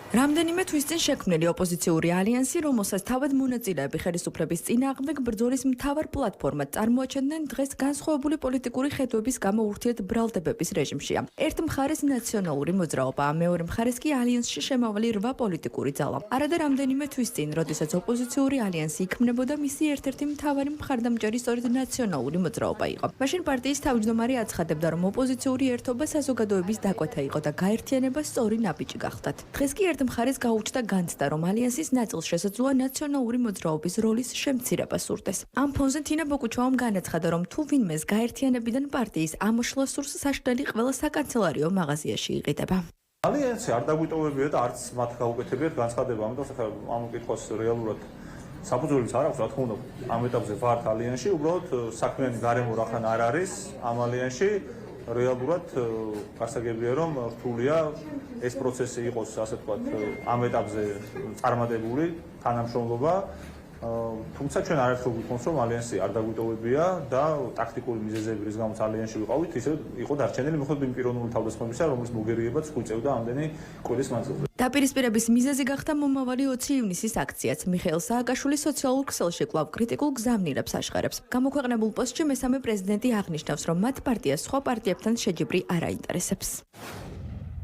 რამდენიმე თვის წინ შექმნილი ოპოზიციური ალიანსი, რომელსაც თავად მონაწილეები ხელისუფლების წინააღმდეგ ბრძოლის მთავარ პლატფორმად წარმოაჩენდნენ, დღეს განსხვავებული პოლიტიკური ხედვების გამო ურთიერთბრალდებების რეჟიმშია. ერთ მხარეს ნაციონალური მოძრაობაა, მეორე მხარეს კი ალიანსში შემავალი 8 პოლიტიკური ძალა. არადა რამდენიმე თვის წინ, როდესაც ოპოზიციური ალიანსი იქმნებოდა, მისი ერთ-ერთი მთავარი მხარდამჭერი სწორედ ნაციონალური მოძრაობა იყო. მაშინ პარტიის თავმჯდომარე აცხადებდა, რომ ოპოზიციური ერთობა საზოგადოების დაკვეთა იყო და გაერთიანება სწორი ნაბიჯი გახდათ. დღეს კი მხარეს გაუჩნდა განცდა, რომ ალიანსის ნაწილს შესაძლოა ნაციონალური მოძრაობის როლის შემცირება სურდეს. ამ ფონზე თინა ბოკუჩოვამ განაცხადა, რომ თუ ვინმეს გაერთიანებიდან პარტიის ამოშლა სურს, საშუალო ყველა საკანცელარიო მაღაზიაში იყიდება. ალიანსი არ დაგვიტოვებია და არც მათ გაუკეთებიათ განცხადება, ამიტომ ამ კითხვას რეალურად საფუძველიც არ აქვს, რა თქმა უნდა, ამ ეტაპზე ვართ ალიანსში, უბრალოდ საქმიანი გარემო რახან არ არის ამ ალიანსში. რეალურად გასაგებია, რომ რთულია ეს პროცესი იყოს, ასე ვთქვათ, ამ ეტაპზე წარმატებული თანამშრომლობა. თუმცა ჩვენ არასდროს გვიქონს, რომ ალიანსი არ დაგვიტოვებია და ტაქტიკური მიზეზები, რის გამოც ალიანსში ვიყავით, ისე იყო დარჩენილი მიუხედავად იმ პიროვნული თავდასხმებისა, რომლის მოგერიებაც ხუწევდა ამდენი კვირის მანძილზე. დაპირისპირების მიზეზი გახდა მომავალი 20 ივნისის აქციაც. მიხეილ სააკაშვილი სოციალურ ქსელში კვლავ კრიტიკულ გზავნილებს აშხარებს. გამოქვეყნებულ პოსტში მესამე პრეზიდენტი აღნიშნავს, რომ მათ პარტიას სხვა პარტიებთან შეჯიბრი არ აინტერესებს.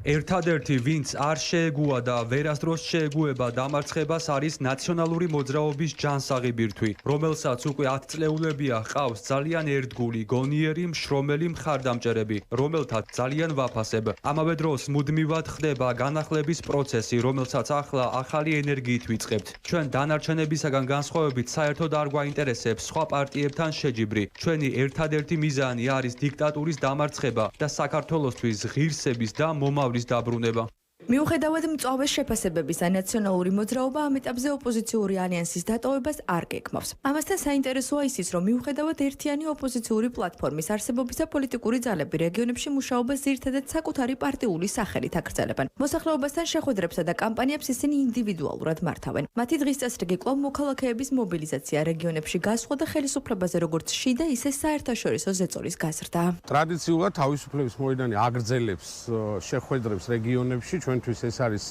ერთადერთი, ვინც არ შეეგუა და ვერასდროს შეეგუება დამარცხებას, არის ნაციონალური მოძრაობის ჯანსაღი ბირთვი, რომელსაც უკვე 10 წლეულებია ჰყავს ძალიან ერთგული, გონიერი, მშრომელი მხარდამჭერები, რომელთაც ძალიან ვაფასებ. ამავე დროს მუდმივად ხდება განახლების პროცესი, რომელსაც ახლა ახალი ენერგიით ვიწყებთ. ჩვენ დანარჩენებისაგან განსხვავებით საერთოდ არ გვაინტერესებს სხვა პარტიებთან შეჯიბრი. ჩვენი ერთადერთი მიზანი არის დიქტატურის დამარცხება და საქართველოსთვის ღირსების და მომავლის დაბრუნება. მიუხედავად მწვავე შეფასებებისა, ნაციონალური მოძრაობა ამ ეტაპზე ოპოზიციური ალიანსის დატოვებას არ გეგმავს. ამასთან საინტერესოა ისიც, რომ მიუხედავად ერთიანი ოპოზიციური პლატფორმის არსებობისა, პოლიტიკური ძალები რეგიონებში მუშაობას ძირითადად საკუთარი პარტიული სახელით აგრძელებენ. მოსახლეობასთან შეხვედრებსა და კამპანიებს ისინი ინდივიდუალურად მართავენ. მათი დღის წესრიგი კვლავ მოქალაქეების მობილიზაცია რეგიონებში გასვლა და ხელისუფლებაზე როგორც შიდა, ისე საერთაშორისო ზეწოლის გაზრდა. ტრადიციულად თავისუფლების მოედანი აგრძელებს შეხვედრებს რეგიონებში. ჩვენთვის ეს არის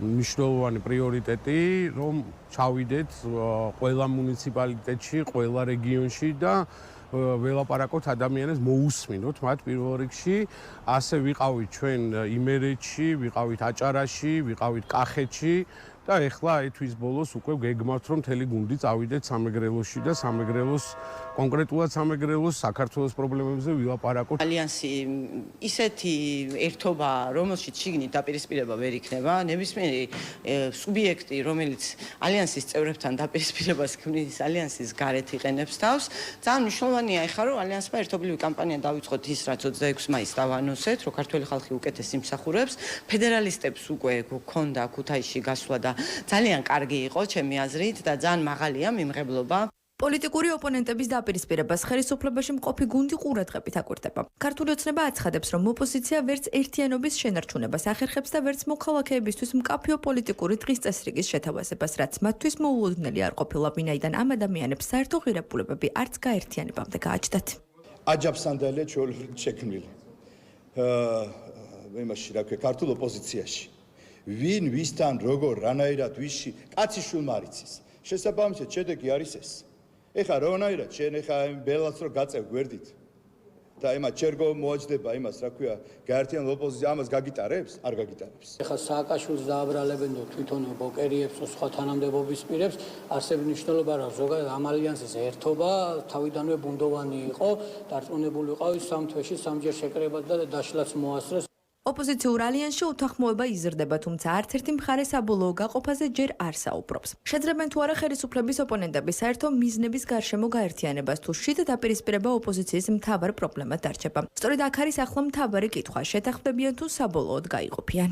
მნიშვნელოვანი პრიორიტეტი, რომ ჩავიდეთ ყველა მუნიციპალიტეტში, ყველა რეგიონში და ველაპარაკოთ ადამიანებს, მოусმინოთ მათ პირველ რიგში. ასე ვიყავით ჩვენ იმერეთში, ვიყავით აჭარაში, ვიყავით კახეთში და ეხლა თვის ბოლოს უკვე გეგმავთ, რომ მთელი გუნდი წავიდეთ სამეგრელოში და სამეგრელოს კონკრეტულად სამეგრელოს საქართველოს პრობლემებზე ვილაპარაკოთ. ალიანსი ისეთი ერთობა, რომელშიც შიგნით დაპირისპირება ვერ იქნება, ნებისმიერი სუბიექტი, რომელიც ალიანსის წევრებთან დაპირისპირებას ქმნის, ალიანსის გარეთ იყენებს თავს. ძალიან მნიშვნელოვანია ეხლა, რომ ალიანსმა ერთობლივი კამპანია დავიწყოთ ის, რაც 26 მაისს დავანონსეთ, რომ ქართველი ხალხი უკეთეს იმსახურებს. ფედერალისტებს უკვე გქონდა ქუთაისში გასვლა და ძალიან კარგი იყო ჩემი აზრით და ძალიან მაღალია მიმღებლობა. პოლიტიკური ოპონენტების დაპირისპირებას ხელისუფლებაში მყოფი გუნდი ყურადღებით აკვირდება. ქართული ოცნება აცხადებს, რომ ოპოზიცია ვერც ერთიანობის შენარჩუნებას ახერხებს და ვერც მოქალაქეებისთვის მკაფიო პოლიტიკური დღის წესრიგის შეთავაზებას, რაც მათთვის მოულოდნელი არ ყოფილა, ვინაიდან ამ ადამიანებს საერთო ღირებულებები არც გაერთიანებამდე გააჩნდათ. აჯაბსანდალია ჩვეულებრივ შექმნილი. იმაში რა ქვია, ქართულ ოპოზიციაში. ვინ ვისთან როგორ რანაირად ვისში კაცი შვილმა არ იცის. შესაბამისად შედეგი არის ეს. ეხლა რანაირად შენ ეხლა ბელაც რო გაწევ გვერდით და იმათ ჩერგო მოაჯდება იმას რა ქვია გაერთიანებულ ოპოზიცია ამას გაგიტარებს? არ გაგიტარებს. ეხლა სააკაშვილს დააბრალებენ და თვითონ ბოკერიებს და სხვა თანამდებობის პირებს არსებული მნიშვნელობა რა ზოგადად ამ ალიანსის ერთობა თავიდანვე ბუნდოვანი იყო, დარწმუნებული ვიყავი სამ თვეში სამჯერ შეკრება და დაშლაც მოასწრეს. ოპოზიციურ ალიანსში უთანხმოება იზრდება, თუმცა არც ერთი მხარე საბოლოო გაყოფაზე ჯერ არ საუბრობს. შეძლებენ თუ არა ხელისუფლების ოპონენტები საერთო მიზნების გარშემო გაერთიანებას, თუ შიდა დაპირისპირება ოპოზიციის მთავარ პრობლემად დარჩება. სწორედ აქ არის ახლა მთავარი კითხვა, შეთანხმდებიან თუ საბოლოოდ გაიყოფიან.